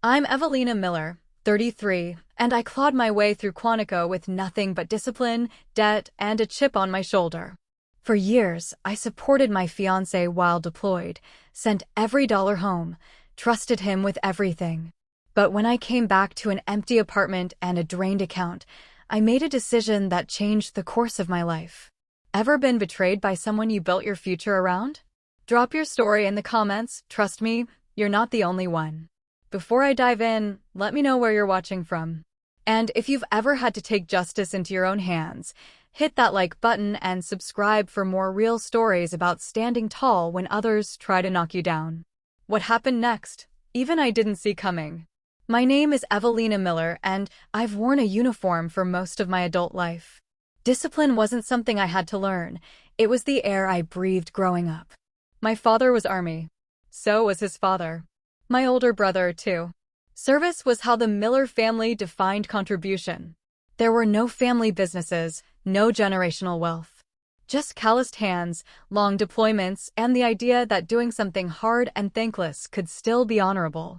I'm Evelina Miller, 33, and I clawed my way through Quantico with nothing but discipline, debt, and a chip on my shoulder. For years, I supported my fiancé while deployed, sent every dollar home, trusted him with everything. But when I came back to an empty apartment and a drained account, I made a decision that changed the course of my life. Ever been betrayed by someone you built your future around? Drop your story in the comments. Trust me, you're not the only one. Before I dive in, let me know where you're watching from. And if you've ever had to take justice into your own hands, hit that like button and subscribe for more real stories about standing tall when others try to knock you down. What happened next? Even I didn't see coming. My name is Evelina Miller, and I've worn a uniform for most of my adult life. Discipline wasn't something I had to learn. It was the air I breathed growing up. My father was Army. So was his father. My older brother, too. Service was how the Miller family defined contribution. There were no family businesses, no generational wealth. Just calloused hands, long deployments, and the idea that doing something hard and thankless could still be honorable.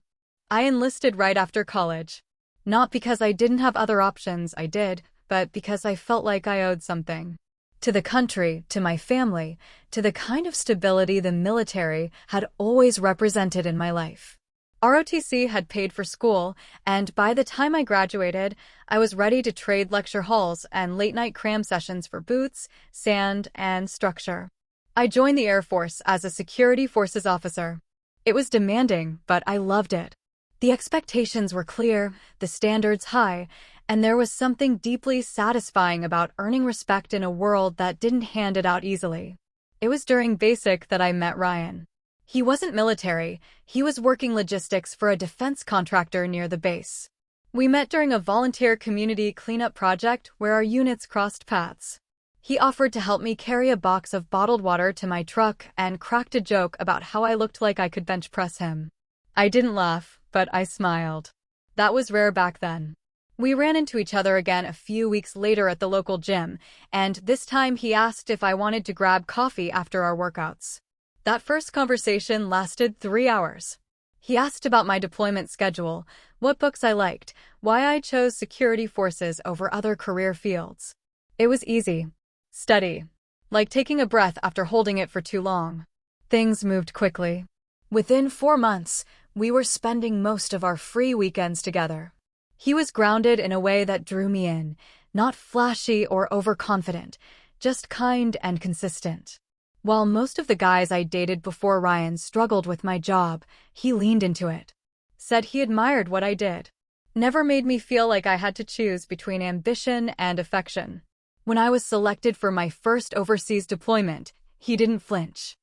I enlisted right after college. Not because I didn't have other options, I did, but because I felt like I owed something. To the country, to my family, to the kind of stability the military had always represented in my life. ROTC had paid for school, and by the time I graduated, I was ready to trade lecture halls and late-night cram sessions for boots, sand, and structure. I joined the Air Force as a security forces officer. It was demanding, but I loved it. The expectations were clear, the standards high, and there was something deeply satisfying about earning respect in a world that didn't hand it out easily. It was during basic that I met Ryan. He wasn't military, he was working logistics for a defense contractor near the base. We met during a volunteer community cleanup project where our units crossed paths. He offered to help me carry a box of bottled water to my truck and cracked a joke about how I looked like I could bench press him. I didn't laugh, but I smiled. That was rare back then. We ran into each other again a few weeks later at the local gym, and this time he asked if I wanted to grab coffee after our workouts. That first conversation lasted 3 hours. He asked about my deployment schedule, what books I liked, why I chose security forces over other career fields. It was easy. Study. Like taking a breath after holding it for too long. Things moved quickly. Within 4 months, we were spending most of our free weekends together. He was grounded in a way that drew me in, not flashy or overconfident, just kind and consistent. While most of the guys I dated before Ryan struggled with my job, he leaned into it. Said he admired what I did. Never made me feel like I had to choose between ambition and affection. When I was selected for my first overseas deployment, he didn't flinch.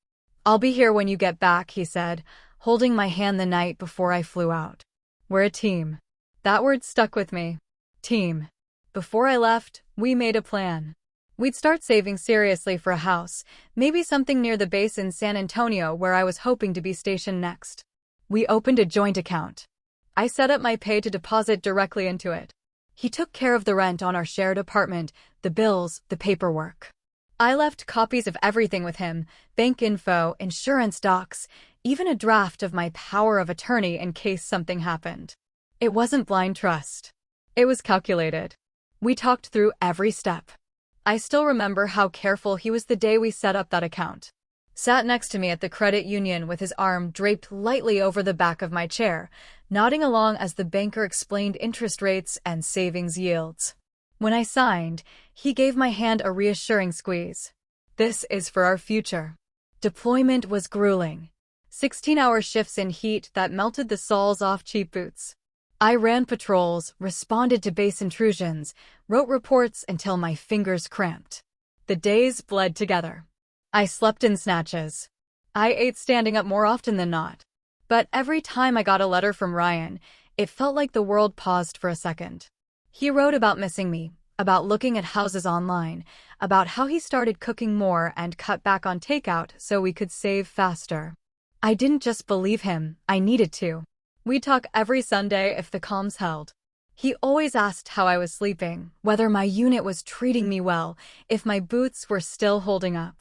"I'll be here when you get back," he said, holding my hand the night before I flew out. "We're a team." That word stuck with me. Team. Before I left, we made a plan. We'd start saving seriously for a house, maybe something near the base in San Antonio where I was hoping to be stationed next. We opened a joint account. I set up my pay to deposit directly into it. He took care of the rent on our shared apartment, the bills, the paperwork. I left copies of everything with him, bank info, insurance docs, even a draft of my power of attorney in case something happened. It wasn't blind trust. It was calculated. We talked through every step. I still remember how careful he was the day we set up that account. Sat next to me at the credit union with his arm draped lightly over the back of my chair, nodding along as the banker explained interest rates and savings yields. When I signed, he gave my hand a reassuring squeeze. This is for our future. Deployment was grueling. 16-hour shifts in heat that melted the soles off cheap boots. I ran patrols, responded to base intrusions, wrote reports until my fingers cramped. The days bled together. I slept in snatches. I ate standing up more often than not. But every time I got a letter from Ryan, it felt like the world paused for a second. He wrote about missing me, about looking at houses online, about how he started cooking more and cut back on takeout so we could save faster. I didn't just believe him, I needed to. We'd talk every Sunday if the comms held. He always asked how I was sleeping, whether my unit was treating me well, if my boots were still holding up.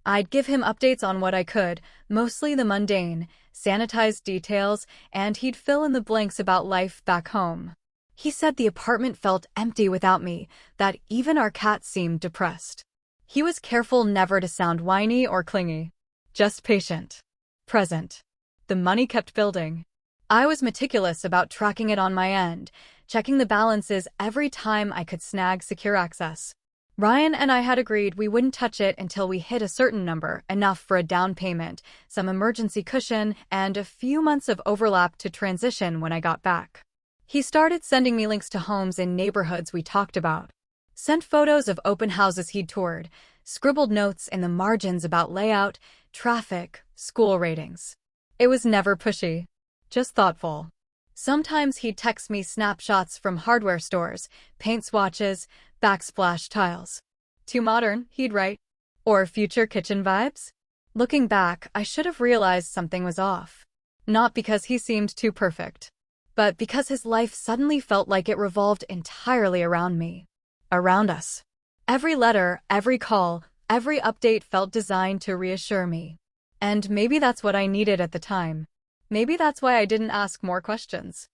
I'd give him updates on what I could, mostly the mundane, sanitized details, and he'd fill in the blanks about life back home. He said the apartment felt empty without me, that even our cat seemed depressed. He was careful never to sound whiny or clingy. Just patient. Present. The money kept building. I was meticulous about tracking it on my end, checking the balances every time I could snag secure access. Ryan and I had agreed we wouldn't touch it until we hit a certain number, enough for a down payment, some emergency cushion, and a few months of overlap to transition when I got back. He started sending me links to homes in neighborhoods we talked about. Sent photos of open houses he'd toured, scribbled notes in the margins about layout, traffic, school ratings. It was never pushy, just thoughtful. Sometimes he'd text me snapshots from hardware stores, paint swatches, backsplash tiles. Too modern, he'd write. Or future kitchen vibes? Looking back, I should have realized something was off. Not because he seemed too perfect, but because his life suddenly felt like it revolved entirely around me. Around us. Every letter, every call, every update felt designed to reassure me. And maybe that's what I needed at the time. Maybe that's why I didn't ask more questions.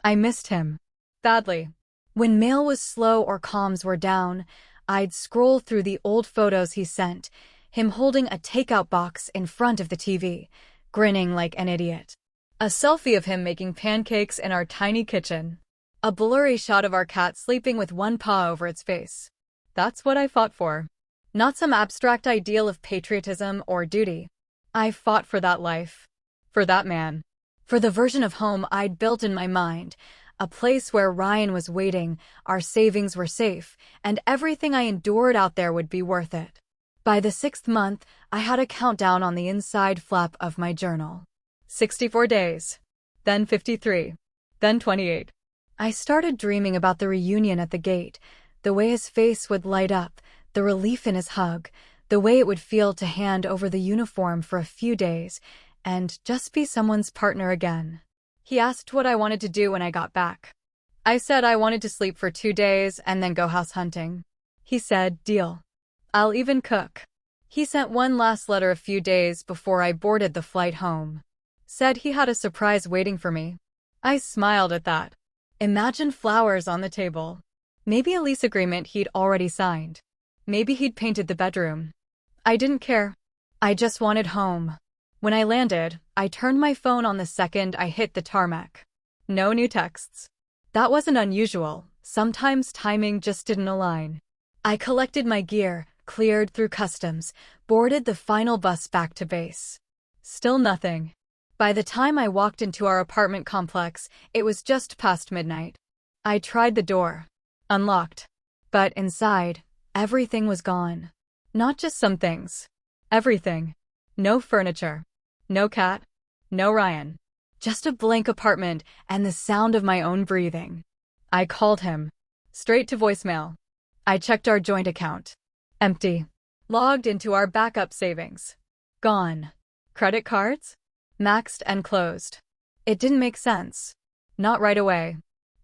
I missed him. Badly. When mail was slow or comms were down, I'd scroll through the old photos he sent, him holding a takeout box in front of the TV, grinning like an idiot. A selfie of him making pancakes in our tiny kitchen. A blurry shot of our cat sleeping with one paw over its face. That's what I fought for. Not some abstract ideal of patriotism or duty. I fought for that life. For that man. For the version of home I'd built in my mind. A place where Ryan was waiting, our savings were safe, and everything I endured out there would be worth it. By the 6th month, I had a countdown on the inside flap of my journal. 64 days. Then 53. Then 28. I started dreaming about the reunion at the gate, the way his face would light up, the relief in his hug, the way it would feel to hand over the uniform for a few days and just be someone's partner again. He asked what I wanted to do when I got back. I said I wanted to sleep for 2 days and then go house hunting. He said, "Deal. I'll even cook." He sent one last letter a few days before I boarded the flight home. Said he had a surprise waiting for me. I smiled at that. Imagine flowers on the table. Maybe a lease agreement he'd already signed. Maybe he'd painted the bedroom. I didn't care. I just wanted home. When I landed, I turned my phone on the second I hit the tarmac. No new texts. That wasn't unusual. Sometimes timing just didn't align. I collected my gear, cleared through customs, boarded the final bus back to base. Still nothing. By the time I walked into our apartment complex, it was just past midnight. I tried the door. Unlocked. But inside, everything was gone. Not just some things. Everything. No furniture. No cat. No Ryan. Just a blank apartment and the sound of my own breathing. I called him. Straight to voicemail. I checked our joint account. Empty. Logged into our backup savings. Gone. Credit cards? Maxed and closed. It didn't make sense. Not right away.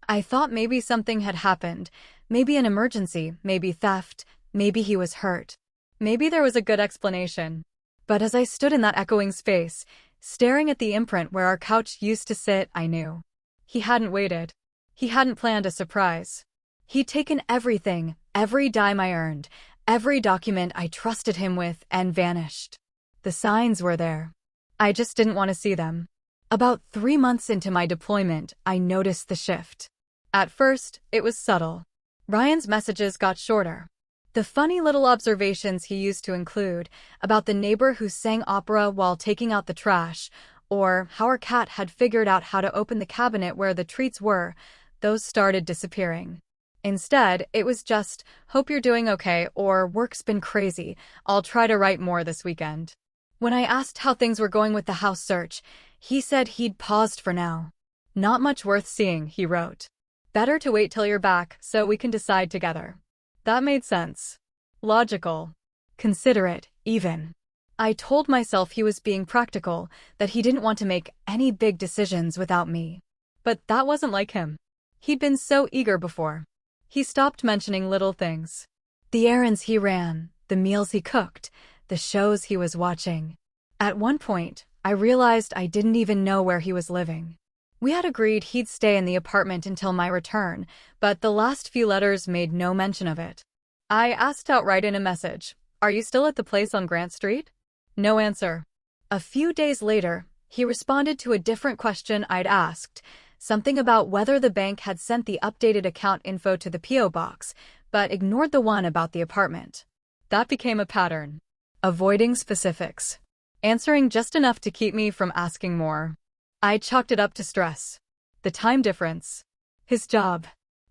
I thought maybe something had happened. Maybe an emergency, maybe theft, maybe he was hurt. Maybe there was a good explanation. But as I stood in that echoing space, staring at the imprint where our couch used to sit, I knew. He hadn't waited. He hadn't planned a surprise. He'd taken everything, every dime I earned, every document I trusted him with, and vanished. The signs were there. I just didn't want to see them. About 3 months into my deployment, I noticed the shift. At first, it was subtle. Ryan's messages got shorter. The funny little observations he used to include, about the neighbor who sang opera while taking out the trash, or how our cat had figured out how to open the cabinet where the treats were, those started disappearing. Instead, it was just, "Hope you're doing okay," or "Work's been crazy, I'll try to write more this weekend." When I asked how things were going with the house search, he said he'd paused for now. "Not much worth seeing," he wrote. "Better to wait till you're back so we can decide together." That made sense. Logical. Considerate, even. I told myself he was being practical, that he didn't want to make any big decisions without me. But that wasn't like him. He'd been so eager before. He stopped mentioning little things. The errands he ran, the meals he cooked, the shows he was watching. At one point, I realized I didn't even know where he was living. We had agreed he'd stay in the apartment until my return, but the last few letters made no mention of it. I asked outright in a message, "Are you still at the place on Grant Street?" No answer. A few days later, he responded to a different question I'd asked, something about whether the bank had sent the updated account info to the P.O. box, but ignored the one about the apartment. That became a pattern. Avoiding specifics. Answering just enough to keep me from asking more. I chalked it up to stress. The time difference. His job.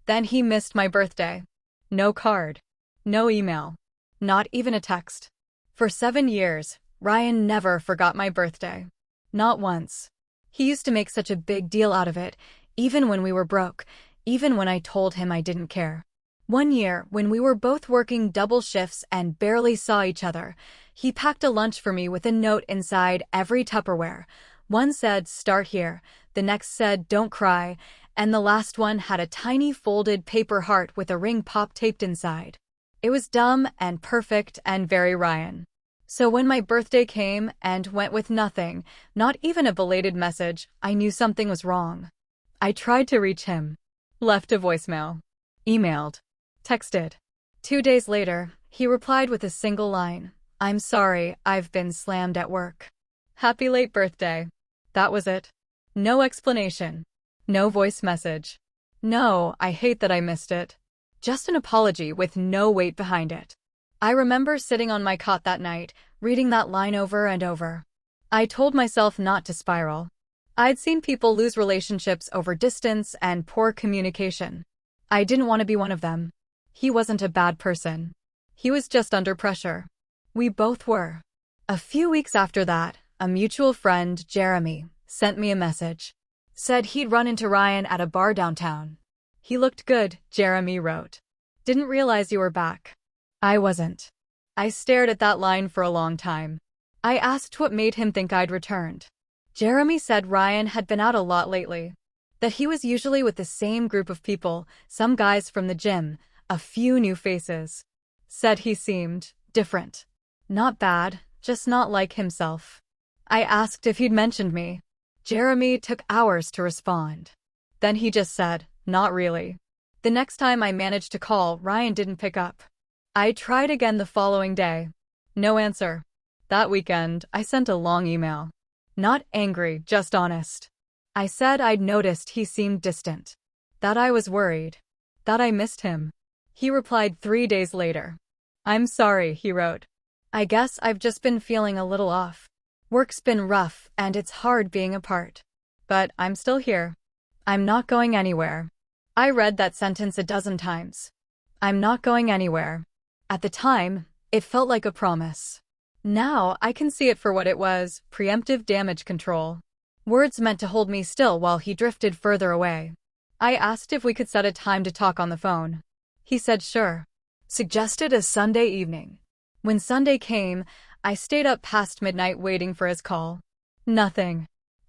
Then he missed my birthday. No card. No email. Not even a text. For 7 years, Ryan never forgot my birthday. Not once. He used to make such a big deal out of it, even when we were broke, even when I told him I didn't care. One year, when we were both working double shifts and barely saw each other, he packed a lunch for me with a note inside every Tupperware. One said, "Start here," the next said, "Don't cry," and the last one had a tiny folded paper heart with a ring pop taped inside. It was dumb and perfect and very Ryan. So when my birthday came and went with nothing, not even a belated message, I knew something was wrong. I tried to reach him. Left a voicemail. Emailed. Texted. 2 days later, he replied with a single line, "I'm sorry, I've been slammed at work. Happy late birthday." That was it. No explanation. No voice message. No, I hate that I missed it. Just an apology with no weight behind it. I remember sitting on my cot that night, reading that line over and over. I told myself not to spiral. I'd seen people lose relationships over distance and poor communication. I didn't want to be one of them. He wasn't a bad person. He was just under pressure. We both were. A few weeks after that, a mutual friend, Jeremy, sent me a message. Said he'd run into Ryan at a bar downtown. "He looked good," Jeremy wrote. "Didn't realize you were back." I wasn't. I stared at that line for a long time. I asked what made him think I'd returned. Jeremy said Ryan had been out a lot lately. That he was usually with the same group of people, some guys from the gym, a few new faces. Said he seemed different. Not bad, just not like himself. I asked if he'd mentioned me. Jeremy took hours to respond. Then he just said, "Not really." The next time I managed to call, Ryan didn't pick up. I tried again the following day. No answer. That weekend, I sent a long email. Not angry, just honest. I said I'd noticed he seemed distant. That I was worried. That I missed him. He replied 3 days later. "I'm sorry," he wrote. "I guess I've just been feeling a little off. Work's been rough and it's hard being apart. But I'm still here. I'm not going anywhere." I read that sentence a dozen times. I'm not going anywhere. At the time, it felt like a promise. Now I can see it for what it was, preemptive damage control. Words meant to hold me still while he drifted further away. I asked if we could set a time to talk on the phone. He said sure. Suggested a Sunday evening. When Sunday came, I stayed up past midnight waiting for his call. Nothing.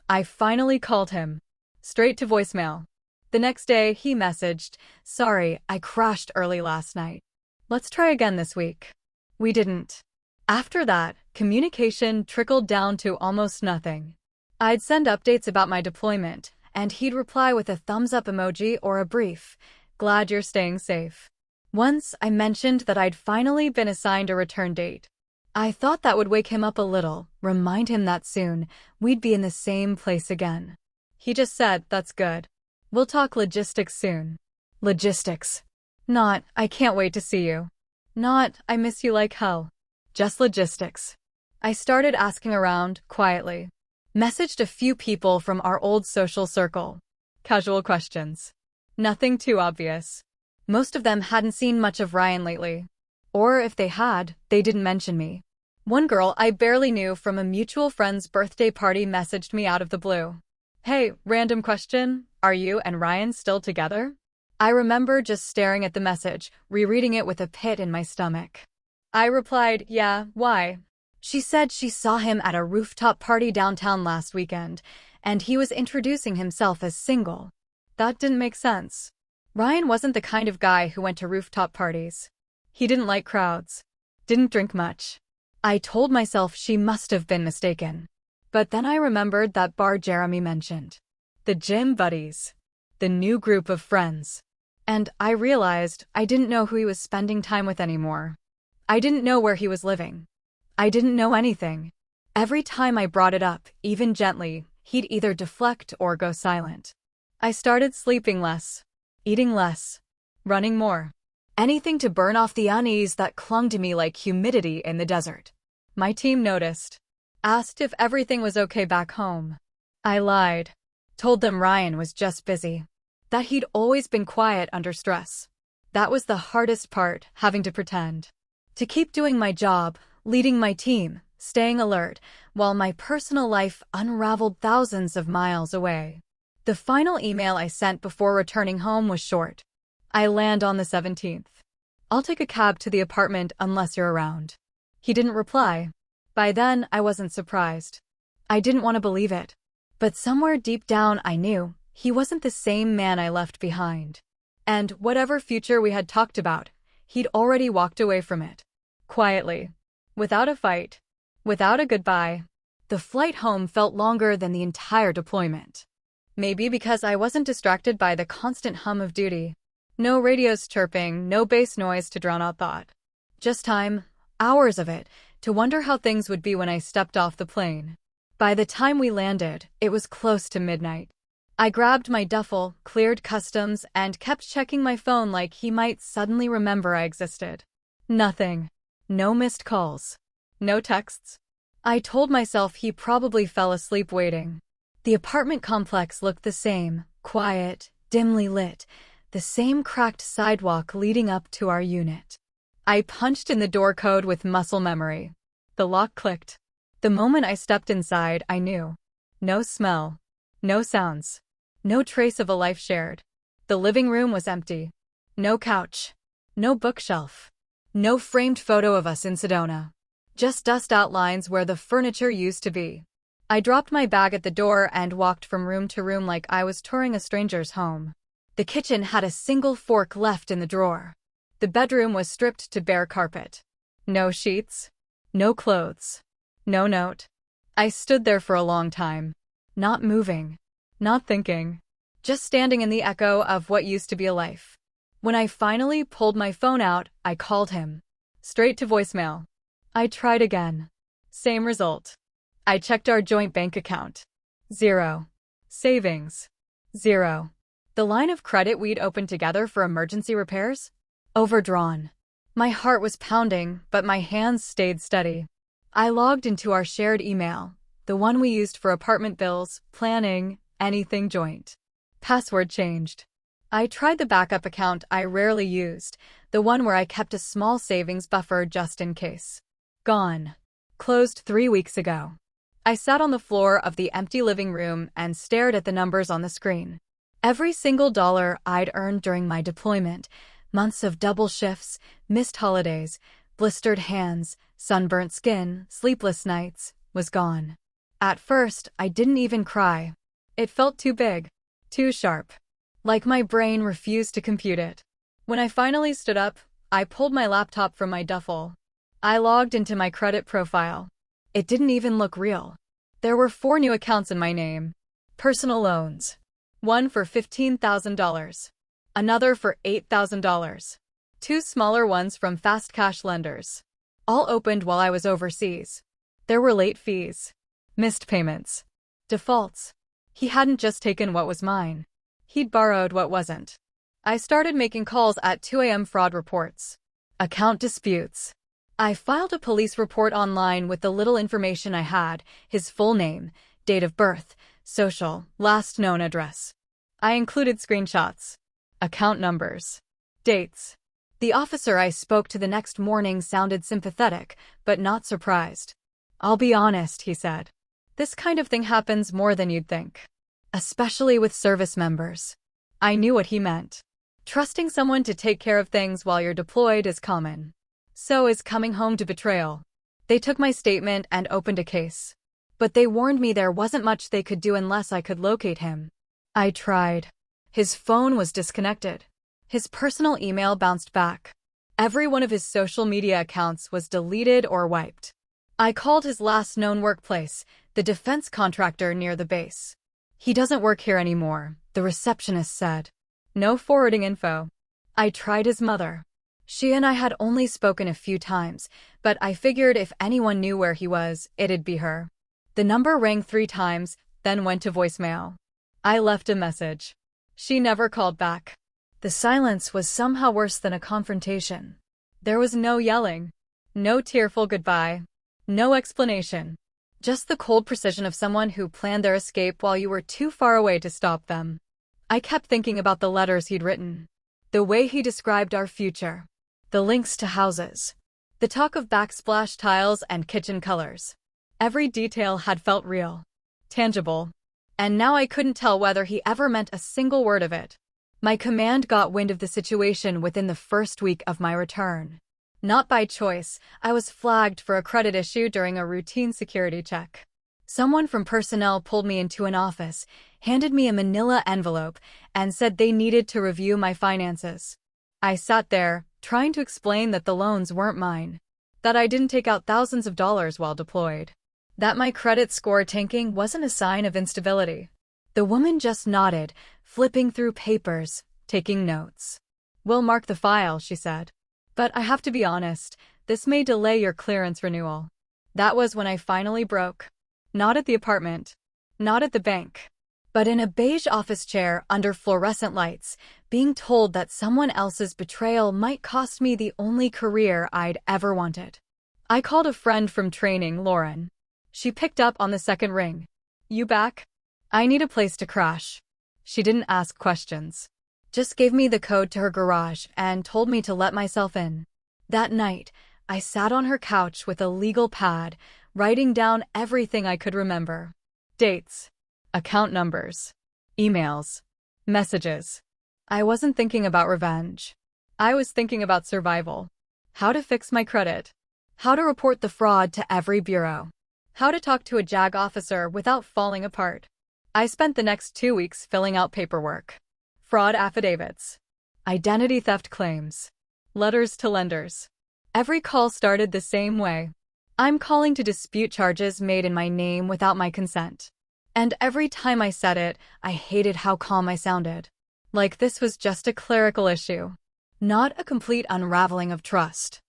I finally called him. Straight to voicemail. The next day, he messaged, "Sorry, I crashed early last night. Let's try again this week." We didn't. After that, communication trickled down to almost nothing. I'd send updates about my deployment, and he'd reply with a thumbs-up emoji or a brief, "Glad you're staying safe." Once, I mentioned that I'd finally been assigned a return date. I thought that would wake him up a little, remind him that soon, we'd be in the same place again. He just said, "That's good. We'll talk logistics soon." Logistics. Not, "I can't wait to see you." Not, "I miss you like hell." Just logistics. I started asking around, quietly. Messaged a few people from our old social circle. Casual questions. Nothing too obvious. Most of them hadn't seen much of Ryan lately. Or if they had, they didn't mention me. One girl I barely knew from a mutual friend's birthday party messaged me out of the blue. "Hey, random question, are you and Ryan still together?" I remember just staring at the message, rereading it with a pit in my stomach. I replied, "Yeah, why?" She said she saw him at a rooftop party downtown last weekend, and he was introducing himself as single. That didn't make sense. Ryan wasn't the kind of guy who went to rooftop parties. He didn't like crowds. Didn't drink much. I told myself she must have been mistaken. But then I remembered that bar Jeremy mentioned. The gym buddies. The new group of friends. And I realized I didn't know who he was spending time with anymore. I didn't know where he was living. I didn't know anything. Every time I brought it up, even gently, he'd either deflect or go silent. I started sleeping less, eating less, running more. Anything to burn off the unease that clung to me like humidity in the desert. My team noticed. Asked if everything was okay back home. I lied. Told them Ryan was just busy. That he'd always been quiet under stress. That was the hardest part, having to pretend. To keep doing my job, leading my team, staying alert, while my personal life unraveled thousands of miles away. The final email I sent before returning home was short. I land on the 17th. I'll take a cab to the apartment unless you're around. He didn't reply. By then, I wasn't surprised. I didn't want to believe it. But somewhere deep down I knew he wasn't the same man I left behind. And whatever future we had talked about, he'd already walked away from it. Quietly. Without a fight. Without a goodbye. The flight home felt longer than the entire deployment. Maybe because I wasn't distracted by the constant hum of duty. No radios chirping, no bass noise to drown out thought. Just time, hours of it, to wonder how things would be when I stepped off the plane. By the time we landed, it was close to midnight. I grabbed my duffel, cleared customs, and kept checking my phone like he might suddenly remember I existed. Nothing. No missed calls. No texts. I told myself he probably fell asleep waiting. The apartment complex looked the same, quiet, dimly lit, the same cracked sidewalk leading up to our unit. I punched in the door code with muscle memory. The lock clicked. The moment I stepped inside, I knew. No smell. No sounds. No trace of a life shared. The living room was empty. No couch. No bookshelf. No framed photo of us in Sedona. Just dust outlines where the furniture used to be. I dropped my bag at the door and walked from room to room like I was touring a stranger's home. The kitchen had a single fork left in the drawer. The bedroom was stripped to bare carpet. No sheets. No clothes. No note. I stood there for a long time. Not moving. Not thinking. Just standing in the echo of what used to be a life. When I finally pulled my phone out, I called him. Straight to voicemail. I tried again. Same result. I checked our joint bank account. 0. Savings. 0. The line of credit we'd opened together for emergency repairs? Overdrawn. My heart was pounding, but my hands stayed steady. I logged into our shared email, the one we used for apartment bills, planning, anything joint. Password changed. I tried the backup account I rarely used, the one where I kept a small savings buffer just in case. Gone. Closed 3 weeks ago. I sat on the floor of the empty living room and stared at the numbers on the screen. Every single dollar I'd earned during my deployment, months of double shifts, missed holidays, blistered hands, sunburnt skin, sleepless nights, was gone. At first, I didn't even cry. It felt too big, too sharp. Like my brain refused to compute it. When I finally stood up, I pulled my laptop from my duffel. I logged into my credit profile. It didn't even look real. There were 4 new accounts in my name. Personal loans. One for $15,000. Another for $8,000. 2 smaller ones from fast cash lenders. All opened while I was overseas. There were late fees. Missed payments. Defaults. He hadn't just taken what was mine. He'd borrowed what wasn't. I started making calls at 2 a.m. fraud reports. Account disputes. I filed a police report online with the little information I had, his full name, date of birth, social, last known address. I included screenshots. Account numbers. Dates. The officer I spoke to the next morning sounded sympathetic, but not surprised. "I'll be honest," he said. "This kind of thing happens more than you'd think. Especially with service members." I knew what he meant. Trusting someone to take care of things while you're deployed is common. So is coming home to betrayal. They took my statement and opened a case. But they warned me there wasn't much they could do unless I could locate him. I tried. His phone was disconnected. His personal email bounced back. Every one of his social media accounts was deleted or wiped. I called his last known workplace, the the defense contractor near the base. He doesn't work here anymore, the receptionist said. No forwarding info. I tried his mother. She and I had only spoken a few times, but I figured if anyone knew where he was, it'd be her. The number rang 3 times, then went to voicemail. I left a message. She never called back. The silence was somehow worse than a confrontation. There was no yelling. No tearful goodbye. No explanation. Just the cold precision of someone who planned their escape while you were too far away to stop them. I kept thinking about the letters he'd written. The way he described our future. The links to houses. The talk of backsplash tiles and kitchen colors. Every detail had felt real. Tangible. And now I couldn't tell whether he ever meant a single word of it. My command got wind of the situation within the first week of my return. Not by choice, I was flagged for a credit issue during a routine security check. Someone from personnel pulled me into an office, handed me a manila envelope, and said they needed to review my finances. I sat there, trying to explain that the loans weren't mine. That I didn't take out thousands of dollars while deployed. That my credit score tanking wasn't a sign of instability. The woman just nodded, flipping through papers, taking notes. "We'll mark the file," she said. "But I have to be honest, this may delay your clearance renewal." That was when I finally broke. Not at the apartment. Not at the bank. But in a beige office chair under fluorescent lights, being told that someone else's betrayal might cost me the only career I'd ever wanted. I called a friend from training, Lauren. She picked up on the second ring. "You back? I need a place to crash." She didn't ask questions. Just gave me the code to her garage and told me to let myself in. That night, I sat on her couch with a legal pad, writing down everything I could remember. Dates. Account numbers. Emails. Messages. I wasn't thinking about revenge. I was thinking about survival. How to fix my credit. How to report the fraud to every bureau. How to talk to a JAG officer without falling apart. I spent the next 2 weeks filling out paperwork. Fraud affidavits. Identity theft claims. Letters to lenders. Every call started the same way. "I'm calling to dispute charges made in my name without my consent." And every time I said it, I hated how calm I sounded. Like this was just a clerical issue. Not a complete unraveling of trust.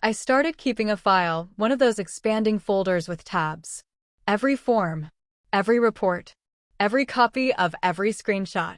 I started keeping a file, one of those expanding folders with tabs. Every form. Every report. Every copy of every screenshot.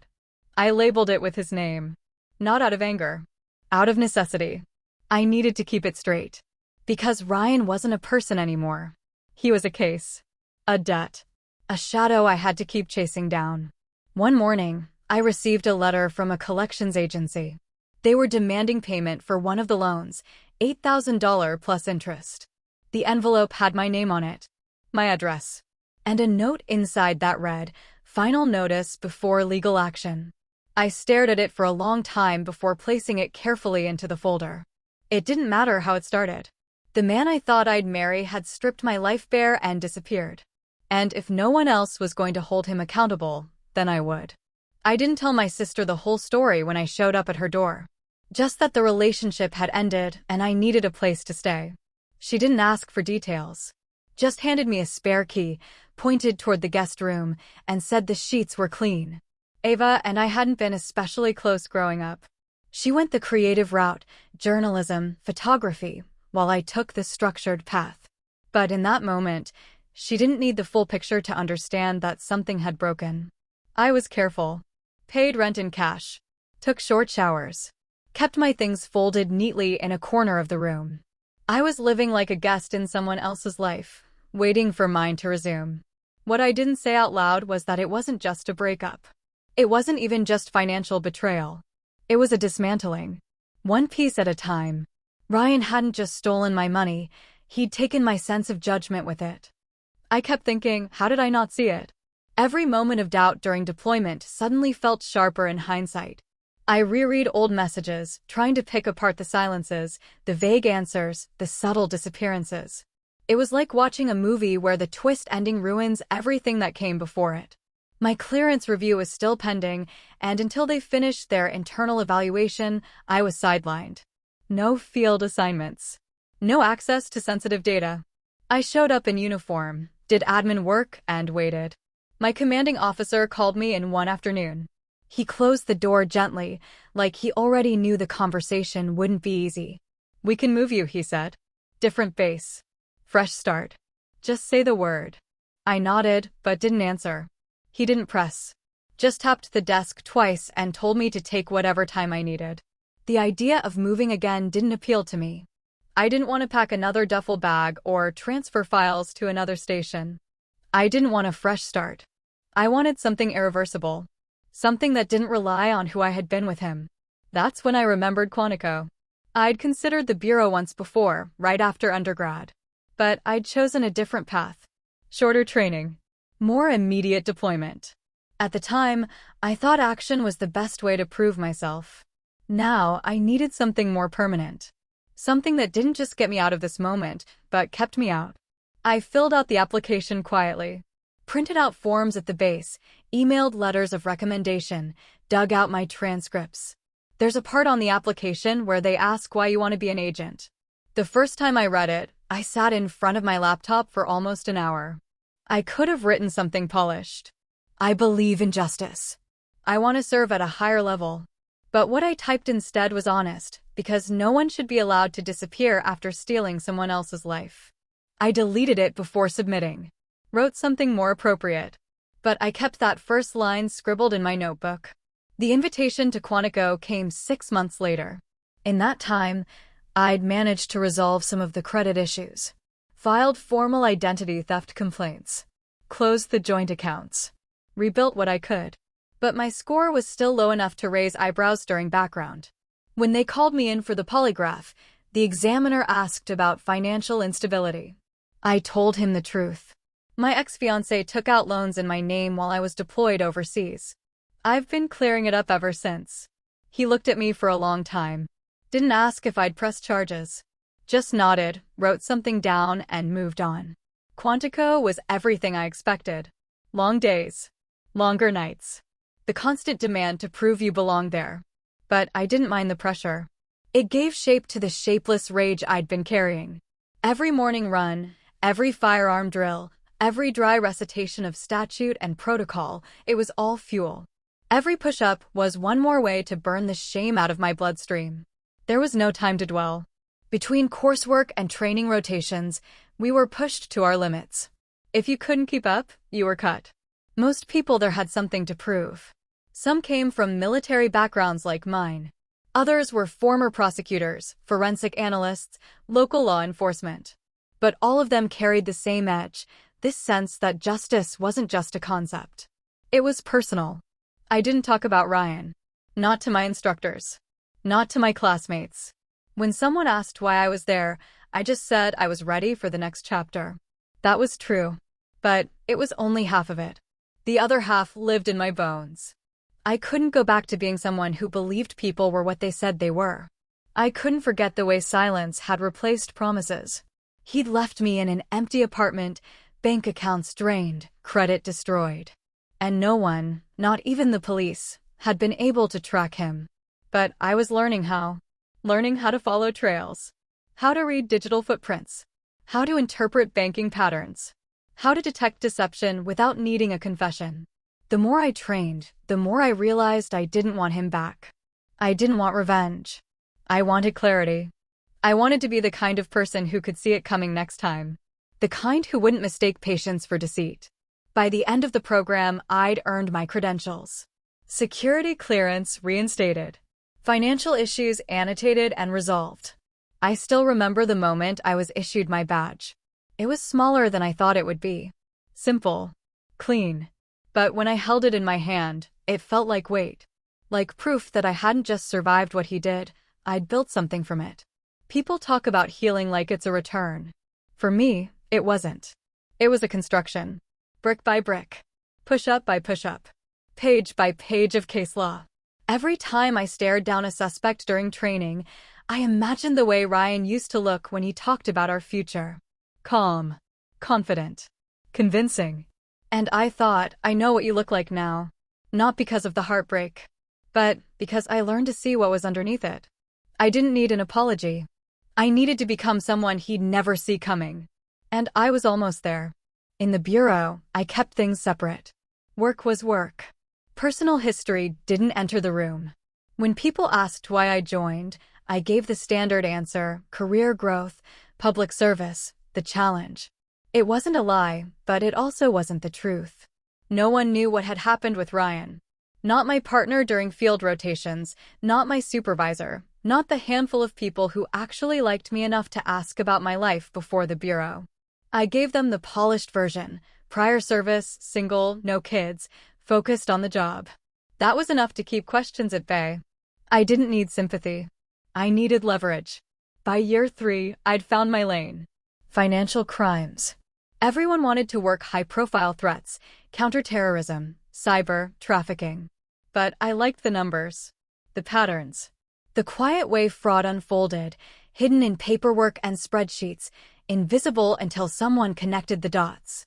I labeled it with his name. Not out of anger. Out of necessity. I needed to keep it straight. Because Ryan wasn't a person anymore. He was a case. A debt. A shadow I had to keep chasing down. One morning, I received a letter from a collections agency. They were demanding payment for one of the loans, $8,000 plus interest. The envelope had my name on it, my address, and a note inside that read, "Final notice before legal action." I stared at it for a long time before placing it carefully into the folder. It didn't matter how it started. The man I thought I'd marry had stripped my life bare and disappeared. And if no one else was going to hold him accountable, then I would. I didn't tell my sister the whole story when I showed up at her door. Just that the relationship had ended and I needed a place to stay. She didn't ask for details. Just handed me a spare key, pointed toward the guest room, and said the sheets were clean. Ava and I hadn't been especially close growing up. She went the creative route, journalism, photography, while I took the structured path. But in that moment, she didn't need the full picture to understand that something had broken. I was careful. Paid rent in cash. Took short showers. Kept my things folded neatly in a corner of the room. I was living like a guest in someone else's life, waiting for mine to resume. What I didn't say out loud was that it wasn't just a breakup. It wasn't even just financial betrayal. It was a dismantling. One piece at a time. Ryan hadn't just stolen my money, he'd taken my sense of judgment with it. I kept thinking, how did I not see it? Every moment of doubt during deployment suddenly felt sharper in hindsight. I reread old messages, trying to pick apart the silences, the vague answers, the subtle disappearances. It was like watching a movie where the twist ending ruins everything that came before it. My clearance review was still pending, and until they finished their internal evaluation, I was sidelined. No field assignments. No access to sensitive data. I showed up in uniform, did admin work, and waited. My commanding officer called me in one afternoon. He closed the door gently, like he already knew the conversation wouldn't be easy. "We can move you," he said. Different base. Fresh start. Just say the word. I nodded, but didn't answer. He didn't press. Just tapped the desk twice and told me to take whatever time I needed. The idea of moving again didn't appeal to me. I didn't want to pack another duffel bag or transfer files to another station. I didn't want a fresh start. I wanted something irreversible. Something that didn't rely on who I had been with him. That's when I remembered Quantico. I'd considered the bureau once before, right after undergrad. But I'd chosen a different path. Shorter training. More immediate deployment. At the time, I thought action was the best way to prove myself. Now, I needed something more permanent. Something that didn't just get me out of this moment, but kept me out. I filled out the application quietly. Printed out forms at the base, emailed letters of recommendation, dug out my transcripts. There's a part on the application where they ask why you want to be an agent. The first time I read it, I sat in front of my laptop for almost an hour. I could have written something polished. I believe in justice. I want to serve at a higher level. But what I typed instead was honest, because no one should be allowed to disappear after stealing someone else's life. I deleted it before submitting. Wrote something more appropriate. But I kept that first line scribbled in my notebook. The invitation to Quantico came 6 months later. In that time, I'd managed to resolve some of the credit issues. Filed formal identity theft complaints. Closed the joint accounts. Rebuilt what I could. But my score was still low enough to raise eyebrows during background. When they called me in for the polygraph, the examiner asked about financial instability. I told him the truth. My ex-fiancé took out loans in my name while I was deployed overseas. I've been clearing it up ever since. He looked at me for a long time. Didn't ask if I'd press charges. Just nodded, wrote something down, and moved on. Quantico was everything I expected. Long days. Longer nights. The constant demand to prove you belong there. But I didn't mind the pressure. It gave shape to the shapeless rage I'd been carrying. Every morning run, every firearm drill, every dry recitation of statute and protocol, it was all fuel. Every push-up was one more way to burn the shame out of my bloodstream. There was no time to dwell. Between coursework and training rotations, we were pushed to our limits. If you couldn't keep up, you were cut. Most people there had something to prove. Some came from military backgrounds like mine. Others were former prosecutors, forensic analysts, local law enforcement. But all of them carried the same edge, this sense that justice wasn't just a concept. It was personal. I didn't talk about Ryan. Not to my instructors. Not to my classmates. When someone asked why I was there, I just said I was ready for the next chapter. That was true. But it was only half of it. The other half lived in my bones. I couldn't go back to being someone who believed people were what they said they were. I couldn't forget the way silence had replaced promises. He'd left me in an empty apartment, bank accounts drained, credit destroyed. And no one, not even the police, had been able to track him. But I was learning how. Learning how to follow trails. How to read digital footprints. How to interpret banking patterns. How to detect deception without needing a confession. The more I trained, the more I realized I didn't want him back. I didn't want revenge. I wanted clarity. I wanted to be the kind of person who could see it coming next time. The kind who wouldn't mistake patience for deceit. By the end of the program, I'd earned my credentials. Security clearance reinstated. Financial issues annotated and resolved. I still remember the moment I was issued my badge. It was smaller than I thought it would be. Simple. Clean. But when I held it in my hand, it felt like weight. Like proof that I hadn't just survived what he did, I'd built something from it. People talk about healing like it's a return. For me, it wasn't. It was a construction. Brick by brick. Push-up by push-up. Page by page of case law. Every time I stared down a suspect during training, I imagined the way Ryan used to look when he talked about our future. Calm. Confident. Convincing. And I thought, I know what you look like now. Not because of the heartbreak, but because I learned to see what was underneath it. I didn't need an apology. I needed to become someone he'd never see coming. And I was almost there. In the bureau, I kept things separate. Work was work. Personal history didn't enter the room. When people asked why I joined, I gave the standard answer: career growth, public service, the challenge. It wasn't a lie, but it also wasn't the truth. No one knew what had happened with Ryan. Not my partner during field rotations, not my supervisor, not the handful of people who actually liked me enough to ask about my life before the bureau. I gave them the polished version: prior service, single, no kids, focused on the job. That was enough to keep questions at bay. I didn't need sympathy. I needed leverage. By year 3, I'd found my lane. Financial crimes. Everyone wanted to work high-profile threats: counterterrorism, cyber, trafficking. But I liked the numbers. The patterns. The quiet way fraud unfolded, hidden in paperwork and spreadsheets, invisible until someone connected the dots.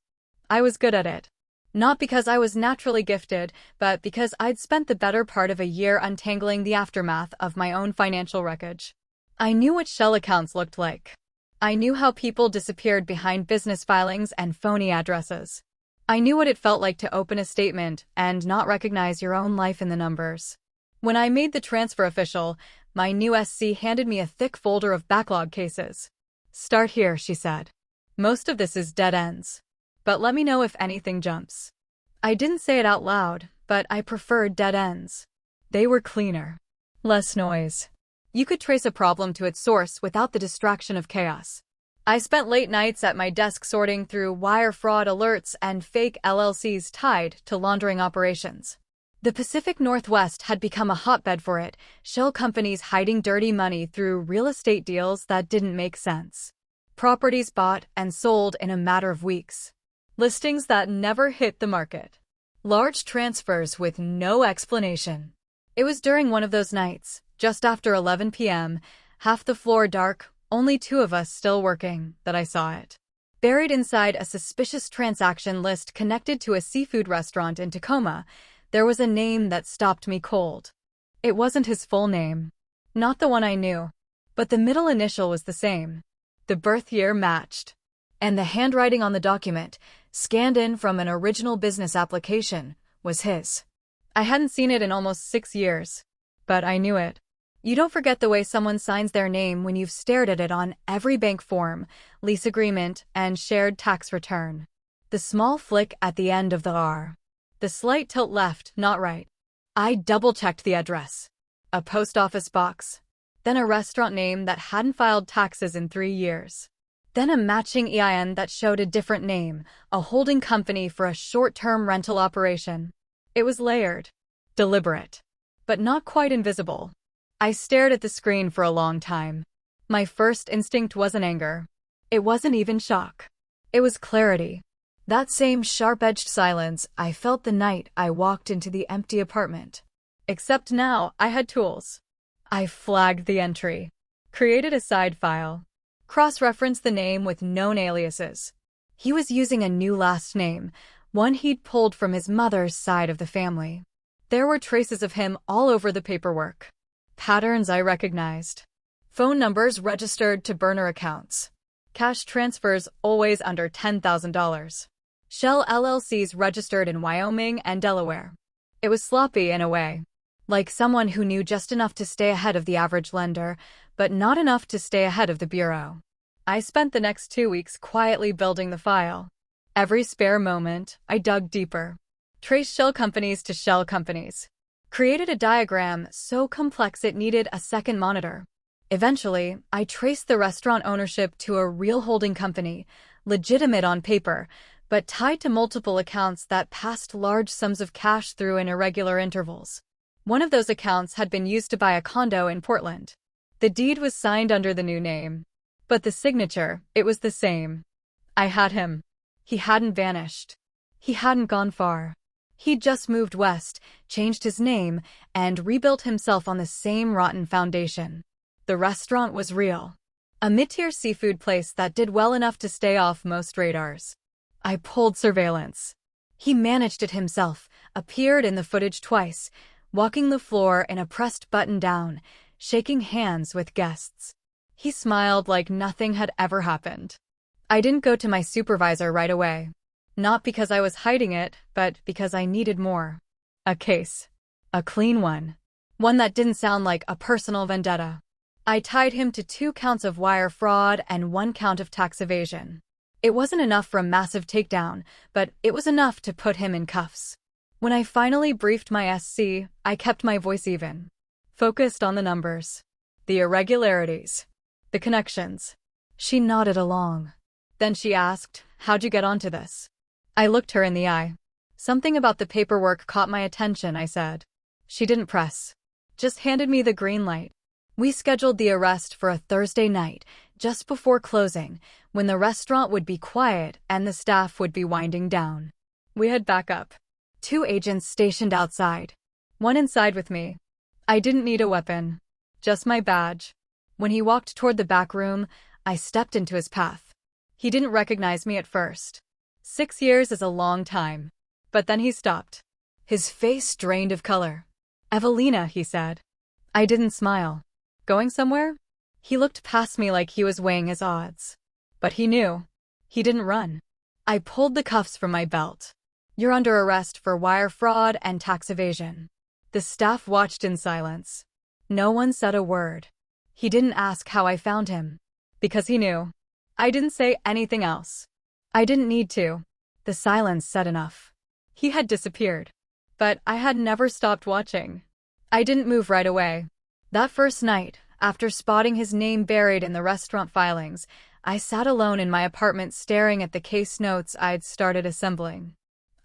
I was good at it. Not because I was naturally gifted, but because I'd spent the better part of a year untangling the aftermath of my own financial wreckage. I knew what shell accounts looked like. I knew how people disappeared behind business filings and phony addresses. I knew what it felt like to open a statement and not recognize your own life in the numbers. When I made the transfer official, my new SC handed me a thick folder of backlog cases. "Start here," she said. "Most of this is dead ends. But let me know if anything jumps." I didn't say it out loud, but I preferred dead ends. They were cleaner. Less noise. You could trace a problem to its source without the distraction of chaos. I spent late nights at my desk sorting through wire fraud alerts and fake LLCs tied to laundering operations. The Pacific Northwest had become a hotbed for it, shell companies hiding dirty money through real estate deals that didn't make sense. Properties bought and sold in a matter of weeks. Listings that never hit the market. Large transfers with no explanation. It was during one of those nights, just after 11 p.m., half the floor dark, only 2 of us still working, that I saw it. Buried inside a suspicious transaction list connected to a seafood restaurant in Tacoma, there was a name that stopped me cold. It wasn't his full name. Not the one I knew. But the middle initial was the same. The birth year matched. And the handwriting on the document, scanned in from an original business application, was his. I hadn't seen it in almost 6 years. But I knew it. You don't forget the way someone signs their name when you've stared at it on every bank form, lease agreement, and shared tax return. The small flick at the end of the R. The slight tilt left, not right. I double-checked the address. A post office box. Then a restaurant name that hadn't filed taxes in 3 years. Then a matching EIN that showed a different name, a holding company for a short-term rental operation. It was layered. Deliberate. But not quite invisible. I stared at the screen for a long time. My first instinct wasn't anger. It wasn't even shock. It was clarity. That same sharp-edged silence I felt the night I walked into the empty apartment. Except now, I had tools. I flagged the entry. Created a side file. Cross-referenced the name with known aliases. He was using a new last name, one he'd pulled from his mother's side of the family. There were traces of him all over the paperwork. Patterns I recognized. Phone numbers registered to burner accounts. Cash transfers always under $10,000. Shell LLCs registered in Wyoming and Delaware. It was sloppy in a way. Like someone who knew just enough to stay ahead of the average lender, but not enough to stay ahead of the bureau. I spent the next 2 weeks quietly building the file. Every spare moment, I dug deeper. Traced shell companies to shell companies. Created a diagram so complex it needed a second monitor. Eventually, I traced the restaurant ownership to a real holding company, legitimate on paper, but tied to multiple accounts that passed large sums of cash through in irregular intervals. One of those accounts had been used to buy a condo in Portland. The deed was signed under the new name. But the signature, it was the same. I had him. He hadn't vanished. He hadn't gone far. He'd just moved west, changed his name, and rebuilt himself on the same rotten foundation. The restaurant was real. A mid-tier seafood place that did well enough to stay off most radars. I pulled surveillance. He managed it himself, appeared in the footage twice, walking the floor in a pressed button-down, shaking hands with guests. He smiled like nothing had ever happened. I didn't go to my supervisor right away. Not because I was hiding it, but because I needed more. A case. A clean one. One that didn't sound like a personal vendetta. I tied him to 2 counts of wire fraud and 1 count of tax evasion. It wasn't enough for a massive takedown, but it was enough to put him in cuffs. When I finally briefed my SC, I kept my voice even. Focused on the numbers. The irregularities. The connections. She nodded along. Then she asked, "How'd you get onto this?" I looked her in the eye. "Something about the paperwork caught my attention," I said. She didn't press. Just handed me the green light. We scheduled the arrest for a Thursday night, just before closing, when the restaurant would be quiet and the staff would be winding down. We had backup. 2 agents stationed outside. 1 inside with me. I didn't need a weapon. Just my badge. When he walked toward the back room, I stepped into his path. He didn't recognize me at first. 6 years is a long time. But then he stopped. His face drained of color. "Evelina," he said. I didn't smile. "Going somewhere?" He looked past me like he was weighing his odds. But he knew. He didn't run. I pulled the cuffs from my belt. "You're under arrest for wire fraud and tax evasion." The staff watched in silence. No one said a word. He didn't ask how I found him. Because he knew. I didn't say anything else. I didn't need to. The silence said enough. He had disappeared. But I had never stopped watching. I didn't move right away. That first night, after spotting his name buried in the restaurant filings, I sat alone in my apartment staring at the case notes I'd started assembling.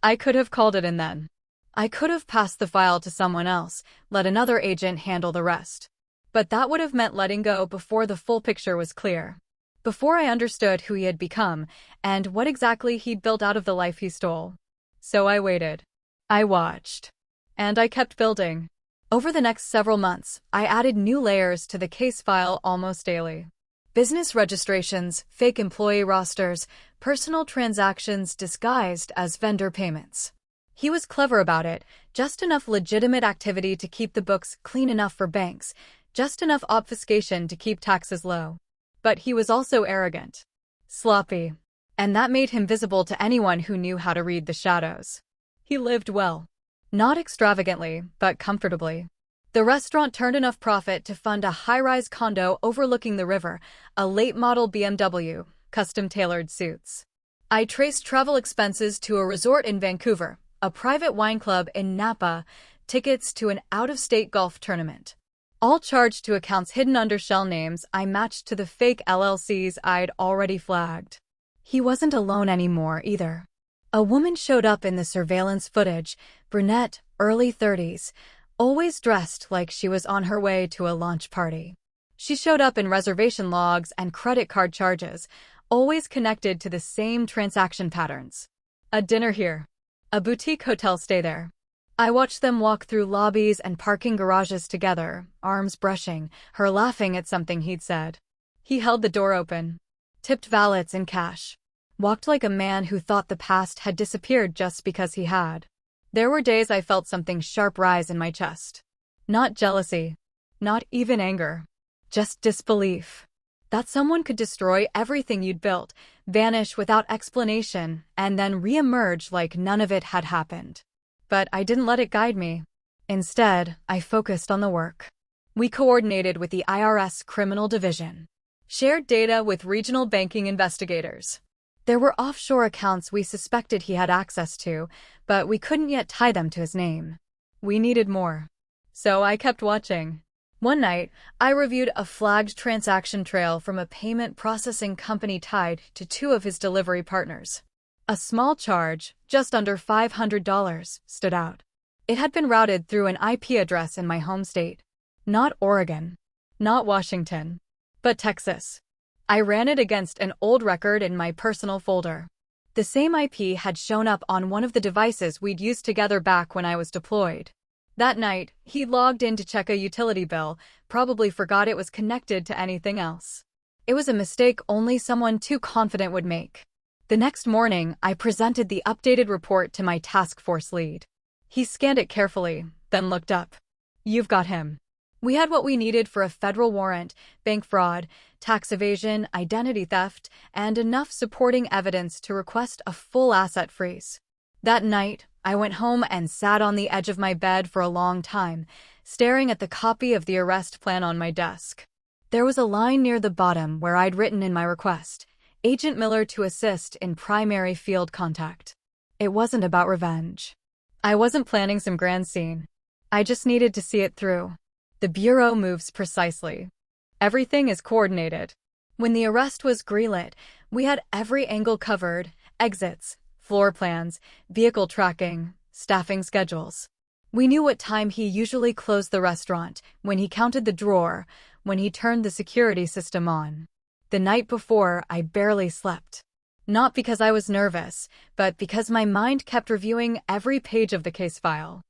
I could have called it in then. I could have passed the file to someone else, let another agent handle the rest. But that would have meant letting go before the full picture was clear. Before I understood who he had become, and what exactly he'd built out of the life he stole. So I waited. I watched. And I kept building. Over the next several months, I added new layers to the case file almost daily. Business registrations, fake employee rosters, personal transactions disguised as vendor payments. He was clever about it, just enough legitimate activity to keep the books clean enough for banks, just enough obfuscation to keep taxes low. But he was also arrogant. Sloppy. And that made him visible to anyone who knew how to read the shadows. He lived well. Not extravagantly, but comfortably. The restaurant turned enough profit to fund a high-rise condo overlooking the river, a late-model BMW, custom-tailored suits. I traced travel expenses to a resort in Vancouver, a private wine club in Napa, tickets to an out-of-state golf tournament. All charged to accounts hidden under shell names I matched to the fake LLCs I'd already flagged. He wasn't alone anymore, either. A woman showed up in the surveillance footage, brunette, early 30s, always dressed like she was on her way to a launch party. She showed up in reservation logs and credit card charges, always connected to the same transaction patterns. A dinner here. A boutique hotel stay there. I watched them walk through lobbies and parking garages together, arms brushing, her laughing at something he'd said. He held the door open. Tipped valets in cash. Walked like a man who thought the past had disappeared just because he had. There were days I felt something sharp rise in my chest. Not jealousy. Not even anger. Just disbelief. That someone could destroy everything you'd built, vanish without explanation, and then re-emerge like none of it had happened. But I didn't let it guide me. Instead, I focused on the work. We coordinated with the IRS Criminal Division. Shared data with regional banking investigators. There were offshore accounts we suspected he had access to, but we couldn't yet tie them to his name. We needed more. So I kept watching. One night, I reviewed a flagged transaction trail from a payment processing company tied to 2 of his delivery partners. A small charge, just under $500, stood out. It had been routed through an IP address in my home state. Not Oregon. Not Washington. But Texas. I ran it against an old record in my personal folder. The same IP had shown up on one of the devices we'd used together back when I was deployed. That night, he logged in to check a utility bill, probably forgot it was connected to anything else. It was a mistake only someone too confident would make. The next morning, I presented the updated report to my task force lead. He scanned it carefully, then looked up. "You've got him." We had what we needed for a federal warrant, bank fraud, tax evasion, identity theft, and enough supporting evidence to request a full asset freeze. That night, I went home and sat on the edge of my bed for a long time, staring at the copy of the arrest plan on my desk. There was a line near the bottom where I'd written in my request, Agent Miller to assist in primary field contact. It wasn't about revenge. I wasn't planning some grand scene. I just needed to see it through. The Bureau moves precisely. Everything is coordinated. When the arrest was greenlit, we had every angle covered, exits, floor plans, vehicle tracking, staffing schedules. We knew what time he usually closed the restaurant, when he counted the drawer, when he turned the security system on. The night before, I barely slept. Not because I was nervous, but because my mind kept reviewing every page of the case file.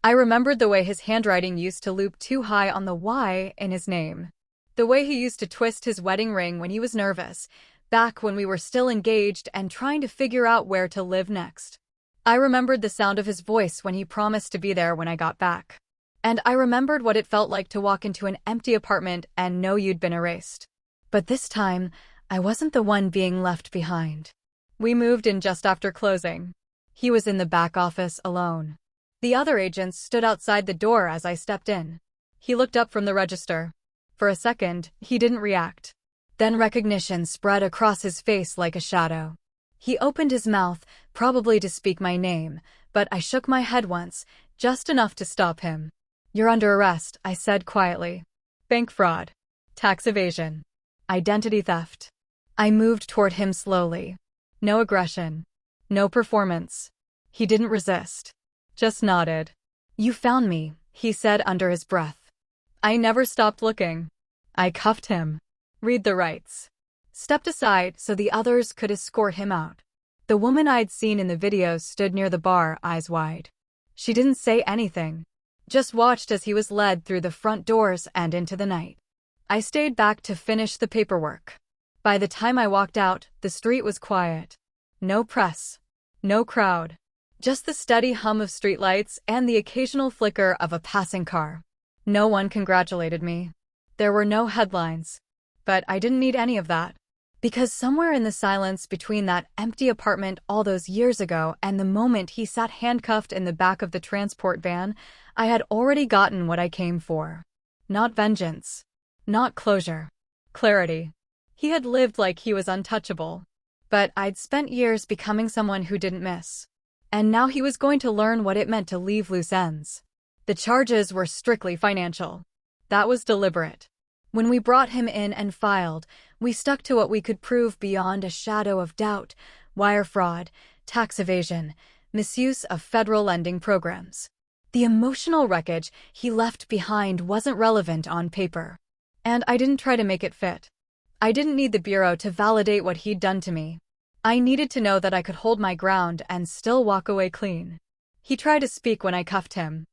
I remembered the way his handwriting used to loop too high on the Y in his name. The way he used to twist his wedding ring when he was nervous, back when we were still engaged and trying to figure out where to live next. I remembered the sound of his voice when he promised to be there when I got back. And I remembered what it felt like to walk into an empty apartment and know you'd been erased. But this time, I wasn't the one being left behind. We moved in just after closing. He was in the back office alone. The other agents stood outside the door as I stepped in. He looked up from the register. For a second, he didn't react. Then recognition spread across his face like a shadow. He opened his mouth, probably to speak my name, but I shook my head once, just enough to stop him. "You're under arrest," I said quietly. "Bank fraud, tax evasion, identity theft." I moved toward him slowly. No aggression. No performance. He didn't resist. Just nodded. "You found me," he said under his breath. I never stopped looking. I cuffed him. "Read the rights." Stepped aside so the others could escort him out. The woman I'd seen in the videos stood near the bar, eyes wide. She didn't say anything. Just watched as he was led through the front doors and into the night. I stayed back to finish the paperwork. By the time I walked out, the street was quiet. No press. No crowd. Just the steady hum of streetlights and the occasional flicker of a passing car. No one congratulated me. There were no headlines. But I didn't need any of that. Because somewhere in the silence between that empty apartment all those years ago and the moment he sat handcuffed in the back of the transport van, I had already gotten what I came for. Not vengeance. Not closure. Clarity. He had lived like he was untouchable. But I'd spent years becoming someone who didn't miss. And now he was going to learn what it meant to leave loose ends. The charges were strictly financial. That was deliberate. When we brought him in and filed, we stuck to what we could prove beyond a shadow of doubt: wire fraud, tax evasion, misuse of federal lending programs. The emotional wreckage he left behind wasn't relevant on paper. And I didn't try to make it fit. I didn't need the Bureau to validate what he'd done to me. I needed to know that I could hold my ground and still walk away clean. He tried to speak when I cuffed him.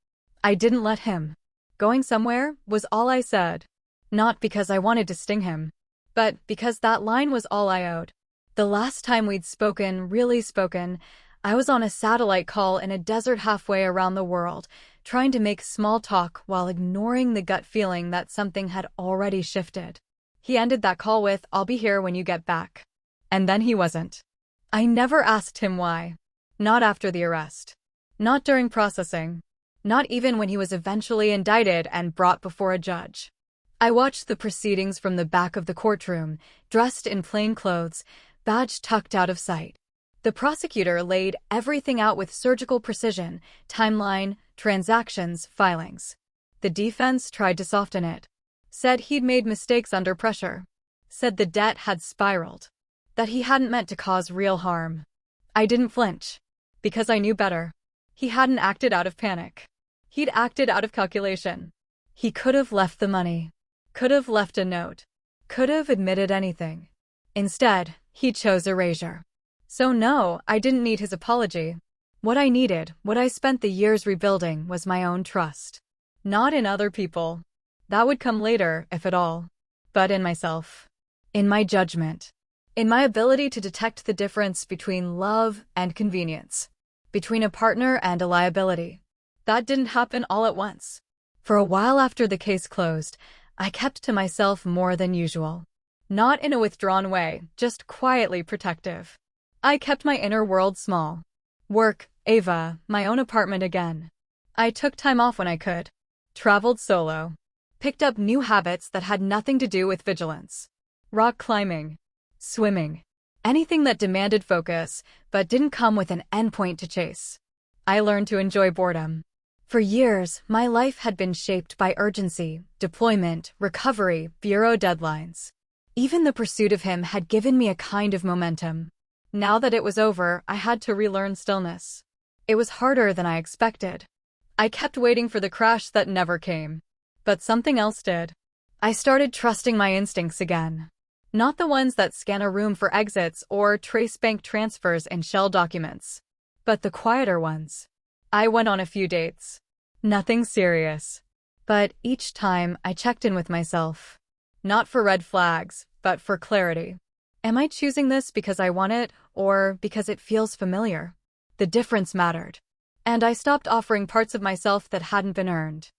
I didn't let him. Going somewhere was all I said. Not because I wanted to sting him, but because that line was all I owed. The last time we'd spoken, really spoken, I was on a satellite call in a desert halfway around the world, trying to make small talk while ignoring the gut feeling that something had already shifted. He ended that call with, "I'll be here when you get back." And then he wasn't. I never asked him why. Not after the arrest. Not during processing. Not even when he was eventually indicted and brought before a judge. I watched the proceedings from the back of the courtroom, dressed in plain clothes, badge tucked out of sight. The prosecutor laid everything out with surgical precision: timeline, transactions, filings. The defense tried to soften it. Said he'd made mistakes under pressure. Said the debt had spiraled. That he hadn't meant to cause real harm. I didn't flinch. Because I knew better. He hadn't acted out of panic. He'd acted out of calculation. He could have left the money. Could have left a note. Could have admitted anything. Instead, he chose erasure. So no, I didn't need his apology. What I needed, what I spent the years rebuilding, was my own trust. Not in other people. That would come later, if at all. But in myself. In my judgment. In my ability to detect the difference between love and convenience. Between a partner and a liability. That didn't happen all at once. For a while after the case closed, I kept to myself more than usual. Not in a withdrawn way, just quietly protective. I kept my inner world small. Work, Ava, my own apartment again. I took time off when I could. Traveled solo. Picked up new habits that had nothing to do with vigilance. Rock climbing. Swimming. Anything that demanded focus, but didn't come with an endpoint to chase. I learned to enjoy boredom. For years, my life had been shaped by urgency, deployment, recovery, bureau deadlines. Even the pursuit of him had given me a kind of momentum. Now that it was over, I had to relearn stillness. It was harder than I expected. I kept waiting for the crash that never came. But something else did. I started trusting my instincts again. Not the ones that scan a room for exits or trace bank transfers in shell documents, but the quieter ones. I went on a few dates. Nothing serious. But each time I checked in with myself. Not for red flags, but for clarity. Am I choosing this because I want it, or because it feels familiar? The difference mattered. And I stopped offering parts of myself that hadn't been earned.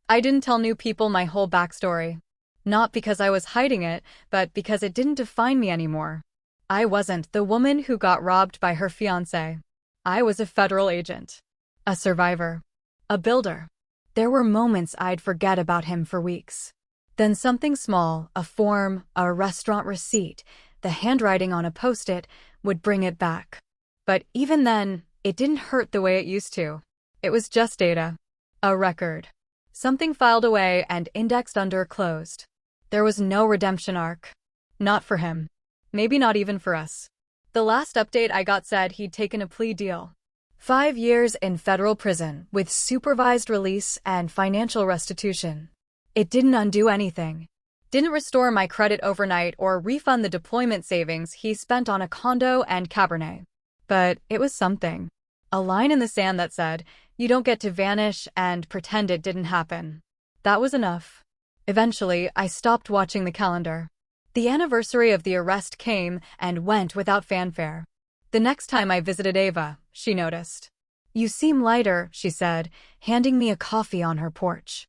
I didn't tell new people my whole backstory. Not because I was hiding it, but because it didn't define me anymore. I wasn't the woman who got robbed by her fiancé. I was a federal agent. A survivor. A builder. There were moments I'd forget about him for weeks. Then something small, a form, a restaurant receipt, the handwriting on a post-it, would bring it back. But even then, it didn't hurt the way it used to. It was just data. A record. Something filed away and indexed under closed. There was no redemption arc. Not for him. Maybe not even for us. The last update I got said he'd taken a plea deal. 5 years in federal prison with supervised release and financial restitution. It didn't undo anything. Didn't restore my credit overnight or refund the deployment savings he spent on a condo and Cabernet. But it was something. A line in the sand that said, you don't get to vanish and pretend it didn't happen. That was enough. Eventually, I stopped watching the calendar. The anniversary of the arrest came and went without fanfare. The next time I visited Ava, she noticed. You seem lighter, she said, handing me a coffee on her porch.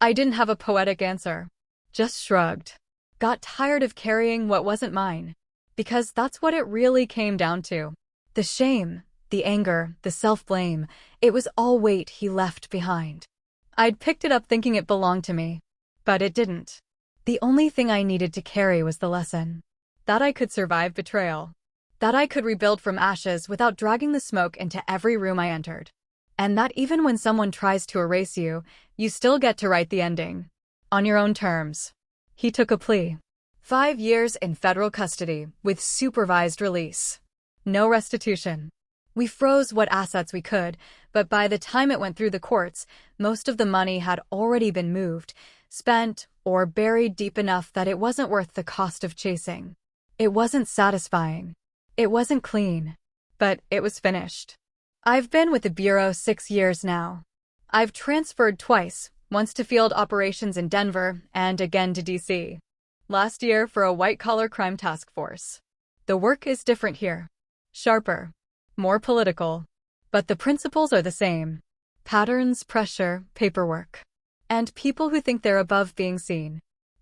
I didn't have a poetic answer. Just shrugged. Got tired of carrying what wasn't mine. Because that's what it really came down to. The shame, the anger, the self-blame, it was all weight he left behind. I'd picked it up thinking it belonged to me. But it didn't. The only thing I needed to carry was the lesson. That I could survive betrayal. That I could rebuild from ashes without dragging the smoke into every room I entered. And that even when someone tries to erase you, you still get to write the ending. On your own terms. He took a plea. 5 years in federal custody with supervised release. No restitution. We froze what assets we could, but by the time it went through the courts, most of the money had already been moved, spent, or buried deep enough that it wasn't worth the cost of chasing. It wasn't satisfying. It wasn't clean. But it was finished. I've been with the Bureau 6 years now. I've transferred twice, once to field operations in Denver and again to DC. Last year for a white-collar crime task force. The work is different here. Sharper. More political. But the principles are the same. Patterns, pressure, paperwork. And people who think they're above being seen.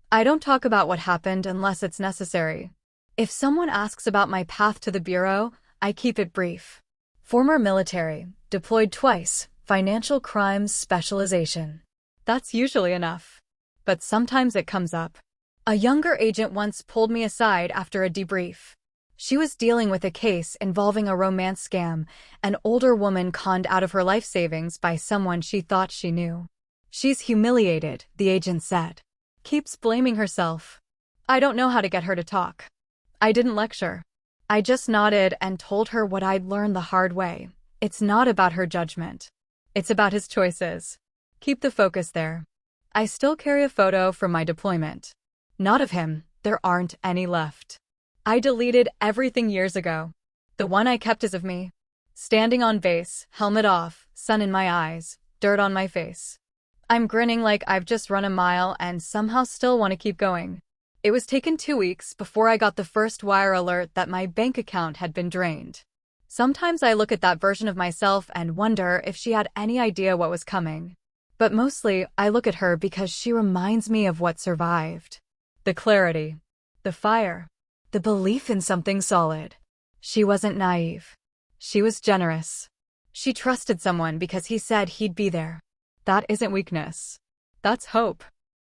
I don't talk about what happened unless it's necessary. If someone asks about my path to the Bureau, I keep it brief. Former military, deployed twice, financial crimes specialization. That's usually enough. But sometimes it comes up. A younger agent once pulled me aside after a debrief. She was dealing with a case involving a romance scam, an older woman conned out of her life savings by someone she thought she knew. She's humiliated, the agent said. Keeps blaming herself. I don't know how to get her to talk. I didn't lecture. I just nodded and told her what I'd learned the hard way. It's not about her judgment. It's about his choices. Keep the focus there. I still carry a photo from my deployment. Not of him, there aren't any left. I deleted everything years ago. The one I kept is of me. Standing on base, helmet off, sun in my eyes, dirt on my face. I'm grinning like I've just run a mile and somehow still want to keep going. It was taken 2 weeks before I got the first wire alert that my bank account had been drained. Sometimes I look at that version of myself and wonder if she had any idea what was coming. But mostly, I look at her because she reminds me of what survived. The clarity, the fire, the belief in something solid. She wasn't naive. She was generous. She trusted someone because he said he'd be there. That isn't weakness. That's hope.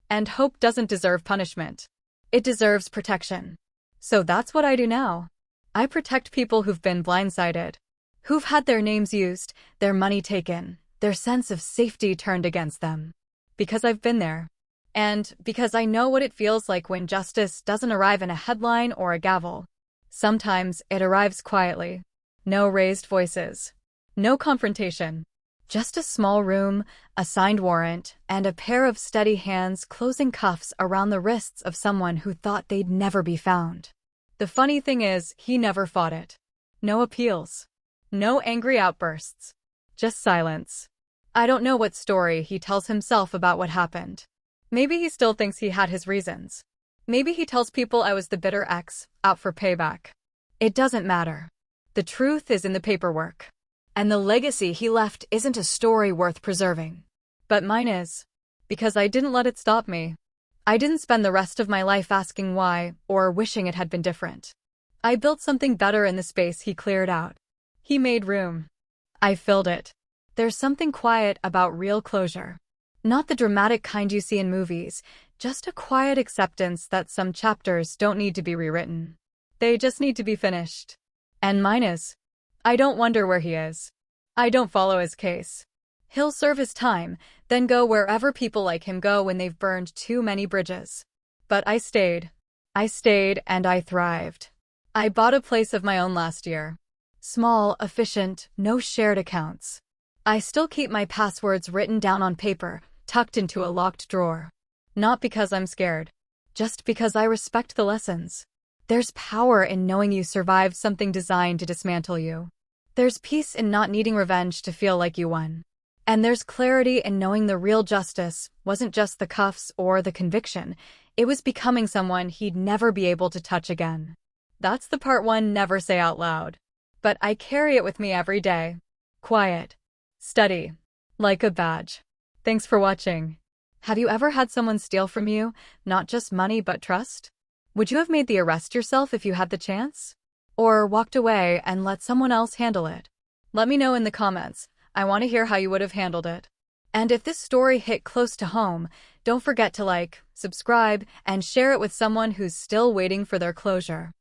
And hope doesn't deserve punishment. It deserves protection. So that's what I do now. I protect people who've been blindsided, who've had their names used, their money taken, their sense of safety turned against them. Because I've been there. And because I know what it feels like when justice doesn't arrive in a headline or a gavel. Sometimes it arrives quietly. No raised voices. No confrontation. Just a small room, a signed warrant, and a pair of steady hands closing cuffs around the wrists of someone who thought they'd never be found. The funny thing is, he never fought it. No appeals. No angry outbursts. Just silence. I don't know what story he tells himself about what happened. Maybe he still thinks he had his reasons. Maybe he tells people I was the bitter ex, out for payback. It doesn't matter. The truth is in the paperwork. And the legacy he left isn't a story worth preserving. But mine is. Because I didn't let it stop me. I didn't spend the rest of my life asking why, or wishing it had been different. I built something better in the space he cleared out. He made room. I filled it. There's something quiet about real closure. Not the dramatic kind you see in movies, just a quiet acceptance that some chapters don't need to be rewritten. They just need to be finished. And mine is. I don't wonder where he is. I don't follow his case. He'll serve his time, then go wherever people like him go when they've burned too many bridges. But I stayed. I stayed and I thrived. I bought a place of my own last year. Small, efficient, no shared accounts. I still keep my passwords written down on paper, tucked into a locked drawer. Not because I'm scared. Just because I respect the lessons. There's power in knowing you survived something designed to dismantle you. There's peace in not needing revenge to feel like you won. And there's clarity in knowing the real justice wasn't just the cuffs or the conviction, it was becoming someone he'd never be able to touch again. That's the part one never say out loud. But I carry it with me every day. Quiet. Steady. Like a badge. Thanks for watching. Have you ever had someone steal from you, not just money but trust? Would you have made the arrest yourself if you had the chance? Or walked away and let someone else handle it? Let me know in the comments. I want to hear how you would have handled it. And if this story hit close to home, don't forget to like, subscribe, and share it with someone who's still waiting for their closure.